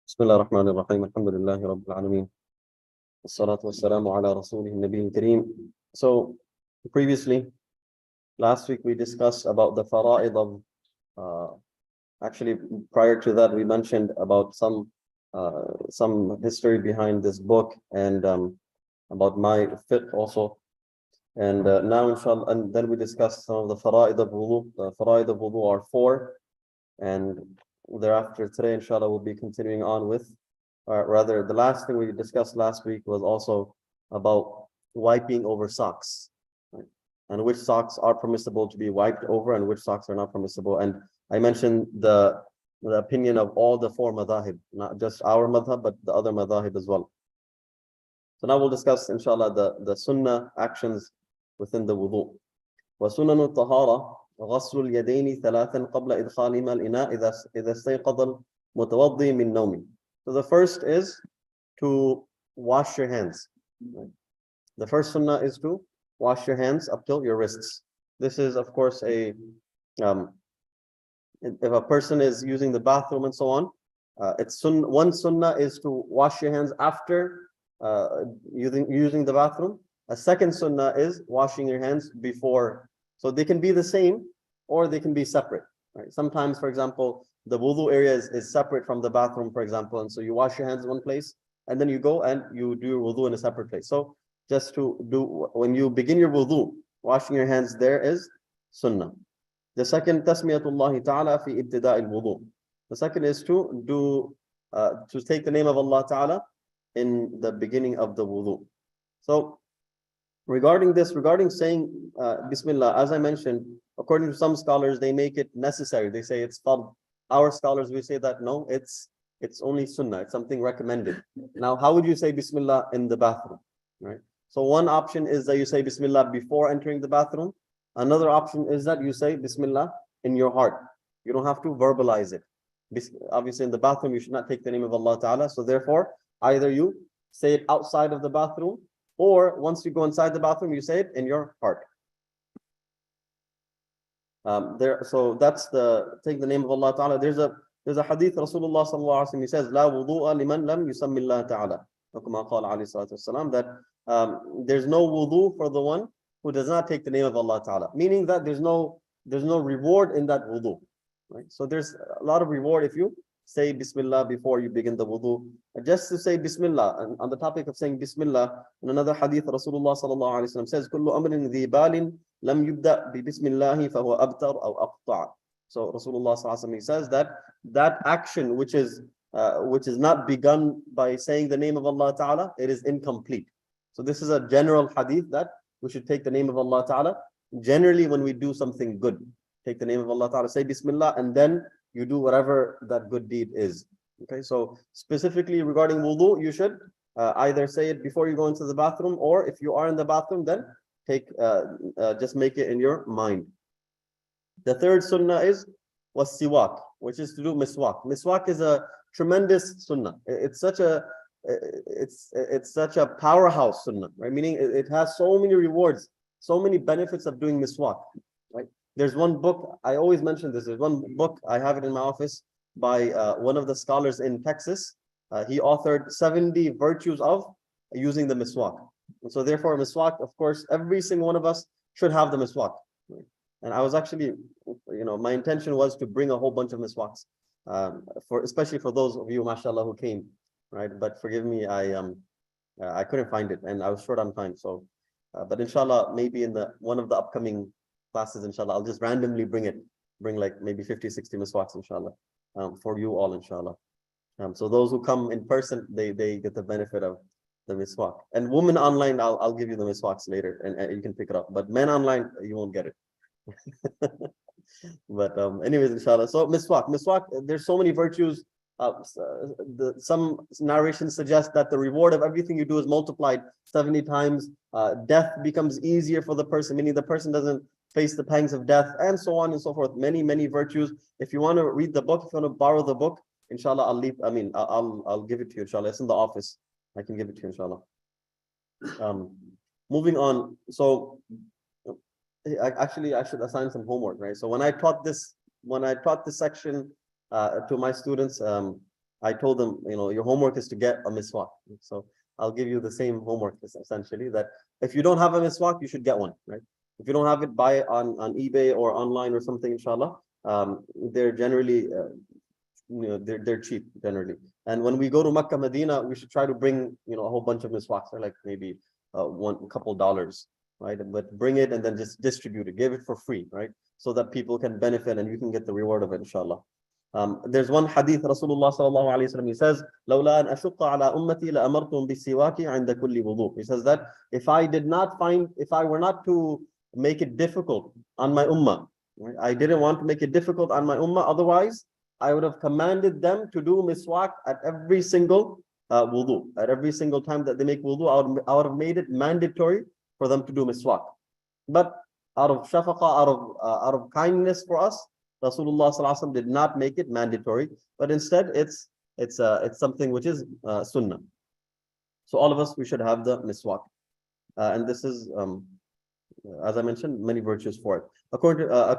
بسم الله الرحمن الرحيم الحمد لله رب العالمين والصلاة والسلام على رسوله النبي الكريم. So previously, last week we discussed about the fara'id of actually prior to that we mentioned about some history behind this book and about my fiqh also. And now inshallah, and then we discussed some of the fara'id of wudu. The fara'id of wudu are 4, and thereafter today inshallah we'll be continuing on with rather, the last thing we discussed last week was also about wiping over socks, right? And which socks are permissible to be wiped over and which socks are not permissible. And I mentioned the opinion of all the 4 madhahib, not just our madhab, but the other madhahib as well. So now we'll discuss, inshallah, the sunnah actions within the wudu. وسنن الطهارة غسل اليدين ثلاثا قبل إدخالهما الإناء إذا استيقظ المتوضي من نومه. So the first is to wash your hands. The first sunnah is to wash your hands up till your wrists. This is, of course, if a person is using the bathroom and so on, one sunnah is to wash your hands after using the bathroom. A second sunnah is washing your hands before. So they can be the same or they can be separate. Right? Sometimes, for example, the wudu area is separate from the bathroom, for example, and so you wash your hands in one place, and then you go and you do your wudu in a separate place. So just to do, when you begin your wudu, washing your hands there is sunnah. The second, tasmiyatullah ta'ala fi ibtida' al-wudu. The second is to take the name of Allah ta'ala in the beginning of the wudu. So regarding saying Bismillah, as I mentioned, according to some scholars, they make it necessary. They say it's fard. Our scholars, we say that no, it's only sunnah. It's something recommended. Now, how would you say Bismillah in the bathroom, right? So one option is that you say Bismillah before entering the bathroom. Another option is that you say Bismillah in your heart. You don't have to verbalize it. Obviously, in the bathroom, you should not take the name of Allah Ta'ala. So therefore, either you say it outside of the bathroom, or once you go inside the bathroom, you say it in your heart. So that's take the name of Allah Ta'ala. There's a hadith Rasulullah sallallahu alaihi wasallam, he says, La wudu'a liman lam yusammi Allah Ta'ala. That there's no wudu for the one who does not take the name of Allah Ta'ala. Meaning that there's no reward in that wudu. Right? So there's a lot of reward if you say Bismillah before you begin the wudu. Just to say Bismillah, and on the topic of saying Bismillah, in another hadith, Rasulullah sallallahu alaihi wasallam says, "Kullu amrin dhi balin lam yubda bi Bismillahi fahuwa abtar aw aqta'." So Rasulullah sallallahu alaihi wasallam, he says that action which is not begun by saying the name of Allah Ta'ala, it is incomplete. So this is a general hadith that we should take the name of Allah Ta'ala generally when we do something good. Take the name of Allah Ta'ala, say Bismillah, and then you do whatever that good deed is. Okay, so specifically regarding wudu, you should either say it before you go into the bathroom, or if you are in the bathroom, then just make it in your mind. The third sunnah is siwak, which is to do miswak. Miswak is a tremendous sunnah. It's such a powerhouse sunnah, right? Meaning it has so many rewards, so many benefits of doing miswak, right? There's one book, I always mention this, there's one book, I have it in my office, by one of the scholars in Texas. He authored 70 virtues of using the miswak. And so therefore miswak, of course, every single one of us should have the miswak. Right? And I was actually, my intention was to bring a whole bunch of miswaks, especially for those of you, mashallah, who came, right? But forgive me, I couldn't find it, and I was short on time. So, but inshallah, maybe in one of the upcoming classes, inshallah, I'll just randomly bring like maybe 50, 60 miswaks, inshallah, for you all, inshallah. So those who come in person, they get the benefit of the miswak. And women online, I'll give you the miswaks later, and you can pick it up. But men online, you won't get it. But anyways, inshallah. So miswak, there's so many virtues. Some narrations suggest that the reward of everything you do is multiplied 70 times. Death becomes easier for the person, meaning the person doesn't face the pangs of death, and so on and so forth. Many virtues. If you want to read the book, if you want to borrow the book, inshallah, I'll give it to you, inshallah. It's in the office. I can give it to you, inshallah. Moving on. So I should assign some homework, right? So when I taught this section to my students, I told them, your homework is to get a miswak. So I'll give you the same homework, essentially, that if you don't have a miswak, you should get one, right? If you don't have it, buy it on eBay or online or something, inshallah. They're generally, they're cheap generally. And when we go to Makkah, Medina, we should try to bring, a whole bunch of miswaks. They're like maybe one couple dollars, right? But bring it and then just distribute it, give it for free, right? So that people can benefit and you can get the reward of it, inshallah. There's one hadith, Rasulullah sallallahu alayhi wa sallam, he says, لولا أن أشق على أمتي لأمرتهم بالسواك عند كل وضوء. He says that if I were not to make it difficult on my ummah, right? I didn't want to make it difficult on my ummah, otherwise I would have commanded them to do miswak at every single wudu. At every single time that they make wudu, I would have made it mandatory for them to do miswak. But out of shafaqah, out of kindness for us, Rasulullah sallallahu alaihi wasallam did not make it mandatory, but instead it's something which is sunnah. So all of us, we should have the miswak, and this is as I mentioned, many virtues for it. According to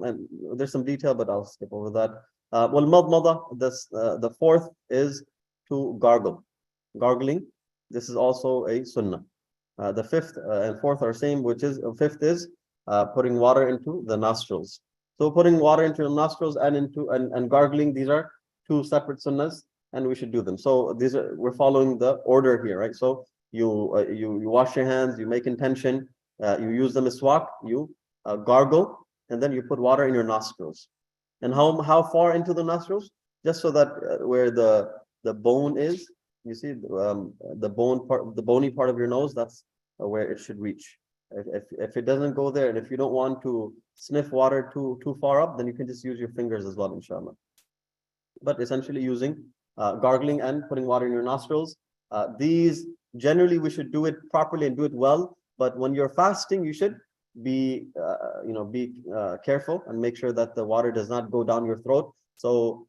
and there's some detail, but I'll skip over that. Well, the fourth is to gargle. Gargling, this is also a sunnah. The fifth and fourth are same, which is fifth is putting water into the nostrils. So putting water into the nostrils and gargling, these are two separate sunnahs, and we should do them. So we're following the order here, right? So you wash your hands, you make intention, you use the miswak, you gargle, and then you put water in your nostrils. And how far into the nostrils? Just so that where the bone is, you see the bony part of your nose, that's where it should reach. If it doesn't go there, and if you don't want to sniff water too far up, then you can just use your fingers as well, inshallah. But essentially using gargling and putting water in your nostrils. These generally we should do it properly and do it well. But when you're fasting, you should be careful and make sure that the water does not go down your throat. So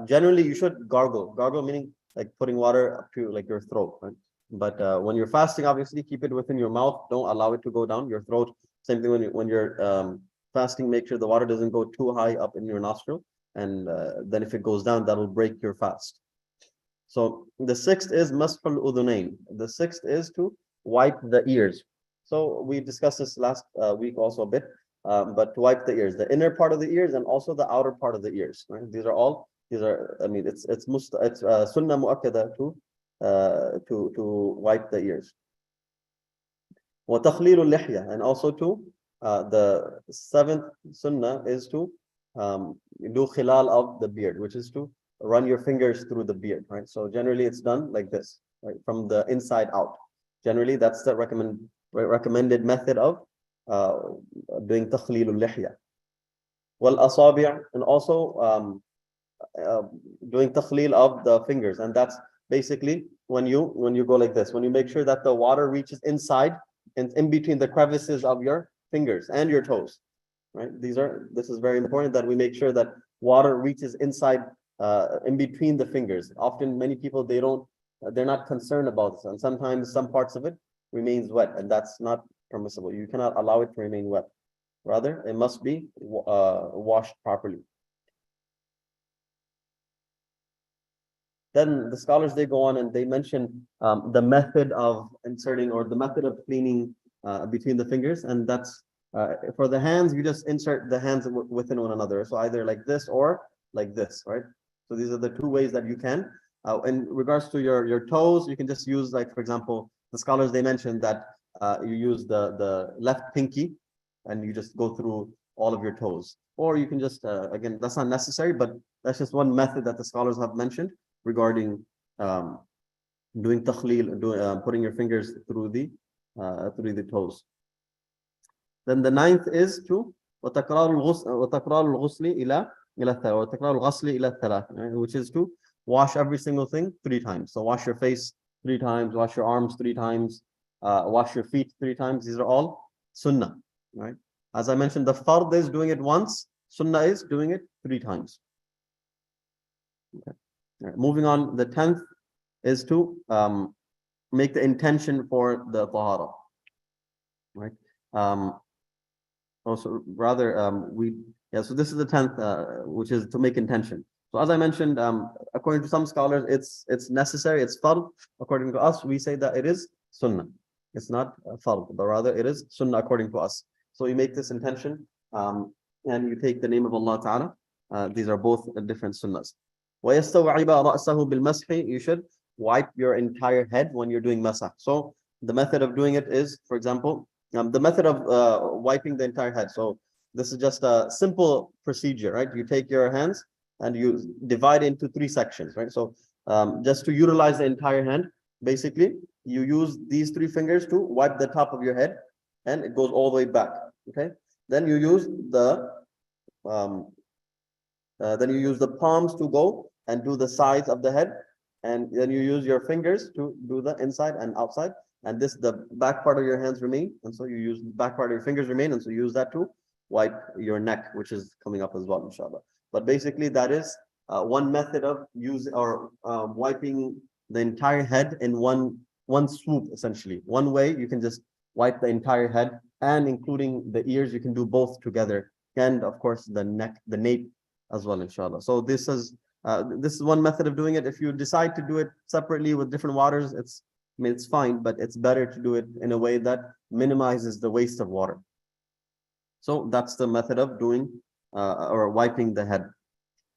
generally you should gargle. Gargle meaning like putting water up to like your throat, right? But when you're fasting, obviously keep it within your mouth. Don't allow it to go down your throat. Same thing when you're fasting, make sure the water doesn't go too high up in your nostril. And then if it goes down, that'll break your fast. So the sixth is masful udunain. The sixth is to wipe the ears. So we discussed this last week also a bit, but to wipe the ears, the inner part of the ears and also the outer part of the ears. Right? These are. I mean, it's sunnah muakkada to wipe the ears. وَتَخْلِيلُ اللِّحْيَةِ, and also to the seventh sunnah is to do khilal of the beard, which is to run your fingers through the beard, right? So generally it's done like this, right, from the inside out. Generally, that's the recommended method of doing takhlilul lihya. Wal asabi', and also doing takhlil of the fingers, and that's basically when you go like this, when you make sure that the water reaches inside and in between the crevices of your fingers and your toes, right? This is very important that we make sure that water reaches inside in between the fingers. Often many people they're not concerned about this, and sometimes some parts of it remains wet, and that's not permissible. You cannot allow it to remain wet. Rather, it must be washed properly. Then the scholars, they go on and they mention the method of inserting or the method of cleaning between the fingers, and that's for the hands, you just insert the hands within one another. So either like this or like this, right? So these are the two ways that you can. In regards to your toes, you can just use, like, for example, the scholars, they mentioned that you use the left pinky and you just go through all of your toes. Or you can just, again, that's not necessary, but that's just one method that the scholars have mentioned regarding doing takhleel, putting your fingers through the toes. Then the ninth is to وتكرار الغسل إلى وتكرار الغسل إلى الثلاث, which is to wash every single thing 3 times. So wash your face 3 times, wash your arms 3 times, wash your feet 3 times. These are all sunnah, right? As I mentioned, the fard is doing it once, sunnah is doing it 3 times. Okay. Right. Moving on, the 10th is to make the intention for the taharah, right? Also, rather, so this is the 10th, which is to make intention. So as I mentioned, according to some scholars, it's necessary, it's fard. According to us, we say that it is sunnah. It's not fard, but rather it is sunnah according to us. So you make this intention, and you take the name of Allah Ta'ala. These are both different sunnahs. وَيَسْتَوْعِبَ رَأْسَهُ بِالْمَسْحِ. You should wipe your entire head when you're doing masah. So the method of doing it is, for example, the method of wiping the entire head. So this is just a simple procedure, right? You take your hands and you divide into 3 sections, right? So just to utilize the entire hand, basically, you use these 3 fingers to wipe the top of your head, and it goes all the way back. Okay. Then you use the palms to go and do the sides of the head, and then you use your fingers to do the inside and outside. And the back part of your hands remain, and so you use the back part of your fingers remain, and so you use that to wipe your neck, which is coming up as well, inshallah. But basically, that is one method of wiping the entire head in one swoop, essentially. One way you can just wipe the entire head, and including the ears, you can do both together, and of course the neck, the nape as well, inshallah. So this is one method of doing it. If you decide to do it separately with different waters, it's fine, but it's better to do it in a way that minimizes the waste of water. So that's the method of doing or wiping the head.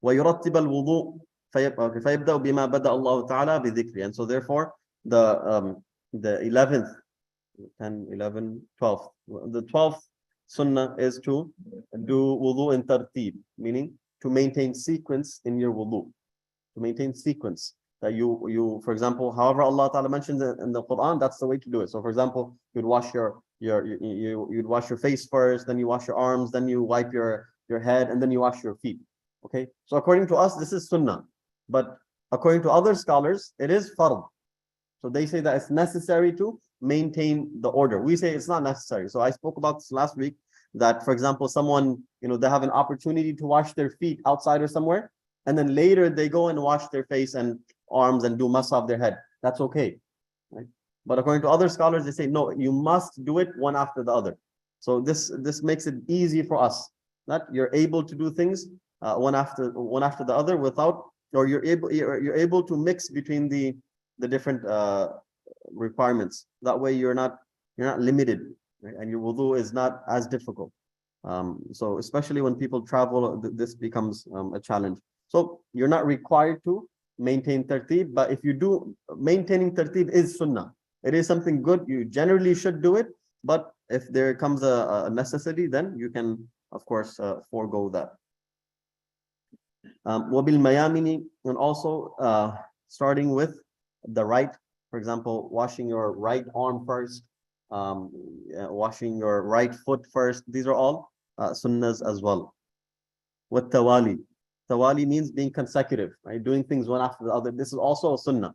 وَيُرَتِّبَ الْوُضُوء فَيَبْدَأُ بِمَا بَدَأَ اللَّهُ تَعَالَى بِذِكْرِ. And so therefore, the 11th, 10, 11, 12th. The 12th sunnah is to do wudu in tartib, meaning to maintain sequence in your wudu. To maintain sequence. That you, for example, however Allah Ta'ala mentions in the Quran, that's the way to do it. So for example, you'd wash you'd wash your face first, then you wash your arms, then you wipe your head, and then you wash your feet. Okay. So according to us, this is sunnah. But according to other scholars, it is fard. So they say that it's necessary to maintain the order. We say it's not necessary. So I spoke about this last week, that for example, someone, they have an opportunity to wash their feet outside or somewhere, and then later they go and wash their face and arms and do masa of their head. That's okay, right? But according to other scholars, they say no, you must do it one after the other. So this makes it easy for us that you're able to do things one after the other without, or you're able to mix between the different requirements. That way you're not limited, right? And your wudu is not as difficult. So especially when people travel, this becomes a challenge. So you're not required to maintain tartib, but if you do, maintaining tartib is sunnah. It is something good. You generally should do it, but if there comes a necessity, then you can, of course, forego that. Wabil mayamini, and also starting with the right, for example, washing your right arm first, washing your right foot first. These are all sunnahs as well. What tawali? Tawali means being consecutive, right? Doing things one after the other. This is also a sunnah.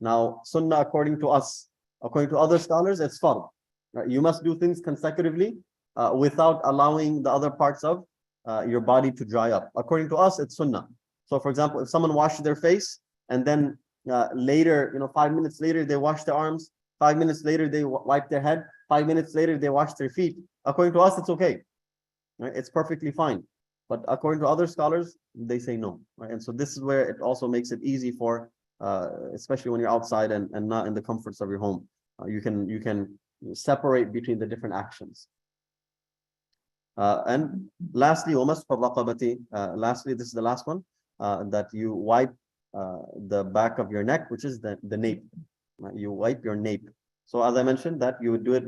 Now, sunnah according to us, according to other scholars, it's fard. Right? You must do things consecutively without allowing the other parts of your body to dry up. According to us, it's sunnah. So for example, if someone washes their face and then later, 5 minutes later, they wash their arms, 5 minutes later, they wipe their head, 5 minutes later, they wash their feet. According to us, it's okay. Right? It's perfectly fine. But according to other scholars, they say no. Right? And so this is where it also makes it easy for, especially when you're outside and not in the comforts of your home. You can separate between the different actions. And lastly, lastly, this is the last one, that you wipe the back of your neck, which is the nape. Right? You wipe your nape. So as I mentioned, that you would do it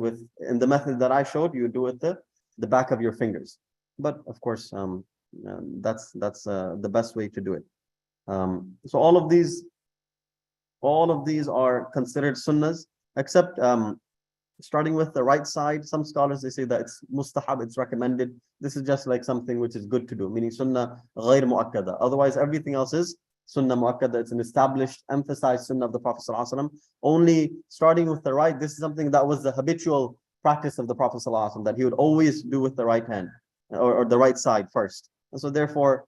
in the method that I showed, you would do it the back of your fingers. But of course, that's the best way to do it. So all of these are considered sunnahs, except starting with the right side. Some scholars, they say that it's mustahab, it's recommended. This is just like something which is good to do, meaning sunnah ghayr mu'akkada. Otherwise, everything else is sunnah mu'akkada. It's an established, emphasized sunnah of the Prophet ﷺ. Only starting with the right, this is something that was the habitual practice of the Prophet ﷺ, that he would always do with the right hand or the right side first. And so therefore,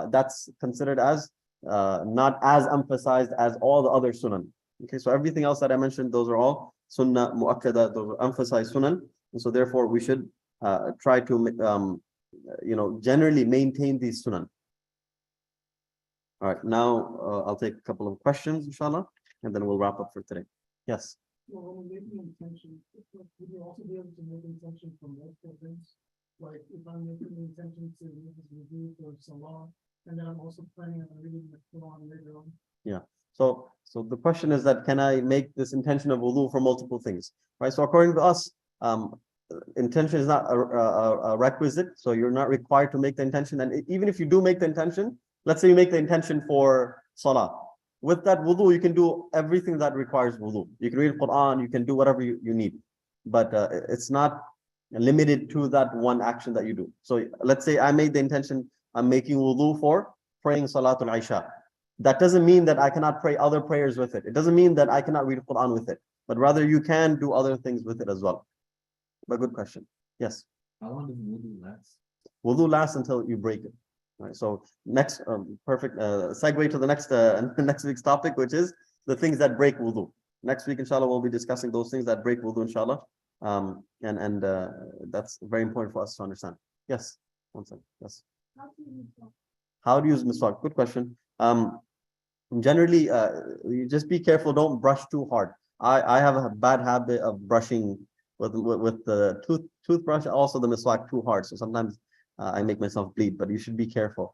that's considered as not as emphasized as all the other sunan. Okay, so everything else that I mentioned, those are all sunnah mu'akkada, those are emphasized sunan. And so therefore, we should try to generally maintain these sunan. All right, now I'll take a couple of questions, inshallah, and then we'll wrap up for today. Yes. Well, when making intention, would you also be able to make intention for multiple things? Like if I'm making the intention to make this review for Salah, and then I'm also planning on reading the Quran later on. Yeah. So the question is that can I make this intention of wudu for multiple things, right? So according to us, intention is not a requisite, so you're not required to make the intention. And even if you do make the intention, let's say you make the intention for salah. With that wudu, you can do everything that requires wudu. You can read Quran, you can do whatever you need, but it's not limited to that one action that you do. So let's say I made the intention, I'm making wudu for praying Salatul Isha. That doesn't mean that I cannot pray other prayers with it. It doesn't mean that I cannot read Quran with it, but rather you can do other things with it as well. But good question. Yes. How long does wudu last? Wudu lasts until you break it. Right. So next, perfect segue to the next next week's topic, which is the things that break wudu. Next week, inshallah, we'll be discussing those things that break wudu, inshallah. And that's very important for us to understand. Yes. One second. Yes. How to use miswak? Good question. Generally, you just be careful. Don't brush too hard. I have a bad habit of brushing with the toothbrush, also the miswak too hard. So sometimes I make myself bleed. But you should be careful.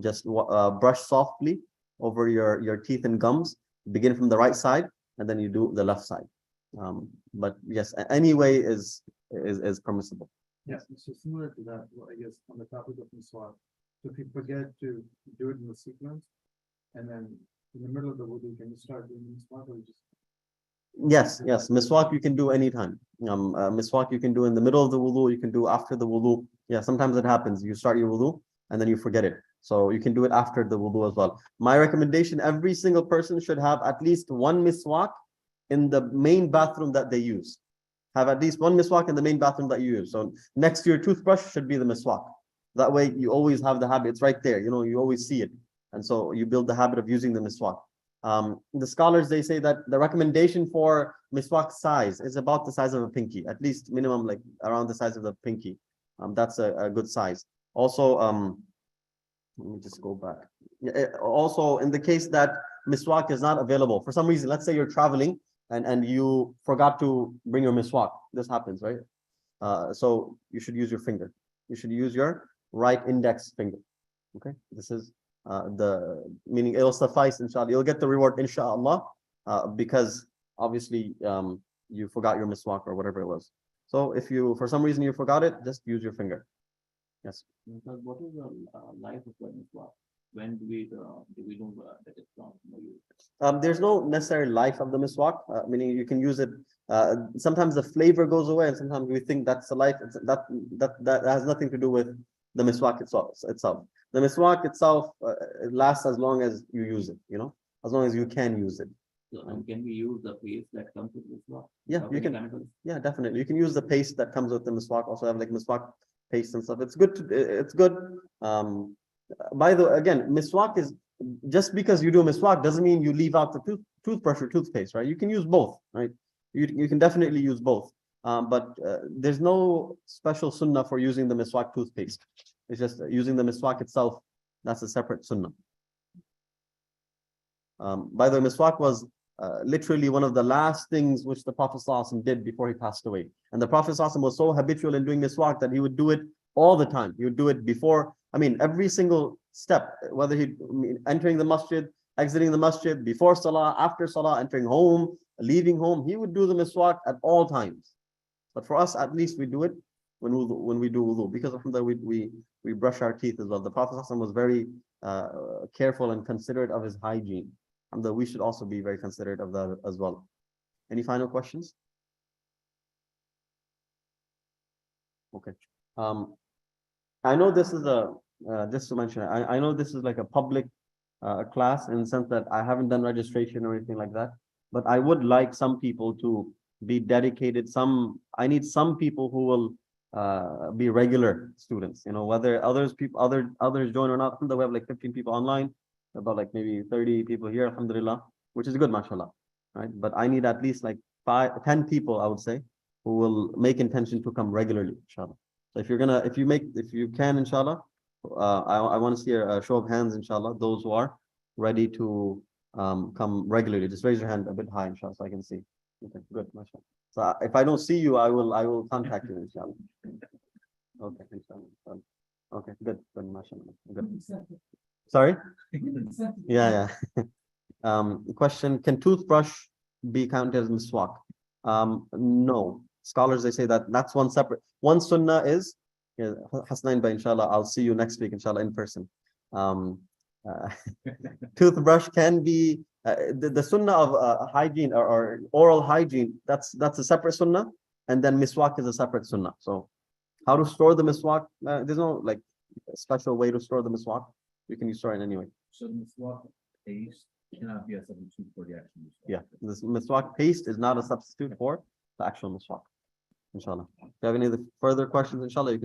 Just brush softly over your teeth and gums. Begin from the right side, and then you do the left side. But yes, any way is permissible. Yes, so similar to that, well, I guess on the topic of miswak, so if you forget to do it in the sequence, and then in the middle of the wudu, can you start doing miswak or just? Yes. Miswak you can do anytime. Miswak you can do in the middle of the wudu, you can do after the wudu. Yeah, sometimes it happens. You start your wudu and then you forget it. So you can do it after the wudu as well. My recommendation, every single person should have at least one miswak in the main bathroom that they use. Have at least one miswak in the main bathroom that you use. So next to your toothbrush should be the miswak. That way you always have the habit. It's right there. You know, you always see it. And so you build the habit of using the miswak. The scholars, they say that the recommendation for miswak size is about the size of a pinky, at least minimum like around the size of the pinky. That's a good size. Also, let me just go back. Also, in the case that miswak is not available, for some reason, let's say you're traveling and you forgot to bring your miswak. This happens, right? So you should use your finger. You should use your right index finger. Okay, this is the meaning it'll suffice, inshallah. You'll get the reward, inshallah, because obviously you forgot your miswak or whatever it was. So if you, for some reason you forgot it, just use your finger. Yes. Because what is the life of the miswak? When do we know that it's not use? There's no necessary life of the miswak, meaning you can use it. Sometimes the flavor goes away, and sometimes we think that's the life. That has nothing to do with the miswak itself. The miswak itself it lasts as long as you use it. You know, as long as you can use it. So, and can we use the paste that comes with miswak? Yeah, you can. Yeah, definitely. You can use the paste that comes with the miswak. Also have like miswak paste and stuff. It's good. It's good. By the way, again, miswak is just because you do a miswak doesn't mean you leave out the toothbrush or toothpaste, right? You can use both, right? You can definitely use both. But there's no special sunnah for using the miswak toothpaste. It's just using the miswak itself. That's a separate sunnah. By the way, miswak was literally one of the last things which the Prophet ﷺ did before he passed away. And the Prophet ﷺ was so habitual in doing miswak that he would do it all the time. He would do it before, I mean, every single step, whether he entering the masjid, exiting the masjid, before salah, after salah, entering home, leaving home, he would do the miswak at all times. But for us, at least we do it when we do wudu, because alhamdulillah, we brush our teeth as well. The Prophet ﷺ was very careful and considerate of his hygiene. And we should also be very considerate of that as well. Any final questions? Okay. I know this is just to mention, I know this is like a public class in the sense that I haven't done registration or anything like that, but I would like some people to be dedicated. I need some people who will be regular students, you know, whether others join or not. We have like 15 people online, about like maybe 30 people here, alhamdulillah, which is good, mashallah, right? But I need at least like 10 people, I would say, who will make intention to come regularly, inshallah. So if you can, inshallah, I want to see a show of hands, inshallah, those who are. ready to come regularly, just raise your hand a bit high, inshallah, so I can see. Okay, good, mashallah. So if I don't see you, I will contact you, inshallah. Okay, inshallah. Okay, good, mashallah. Good. Sorry? Yeah. Question, can toothbrush be counted as miswak? No. Scholars, they say that that's one sunnah is, Hasnain by inshallah, I'll see you next week, inshallah, in person. Toothbrush can be, the sunnah of hygiene or oral hygiene, that's a separate sunnah, and then miswak is a separate sunnah. So how to store the miswak? There's no like special way to store the miswak. You can store it anyway. So the miswak paste cannot be a substitute for the actual miswak. Yeah, this miswak paste is not a substitute for the actual miswak. Inshallah. If you have any further questions, inshallah, you can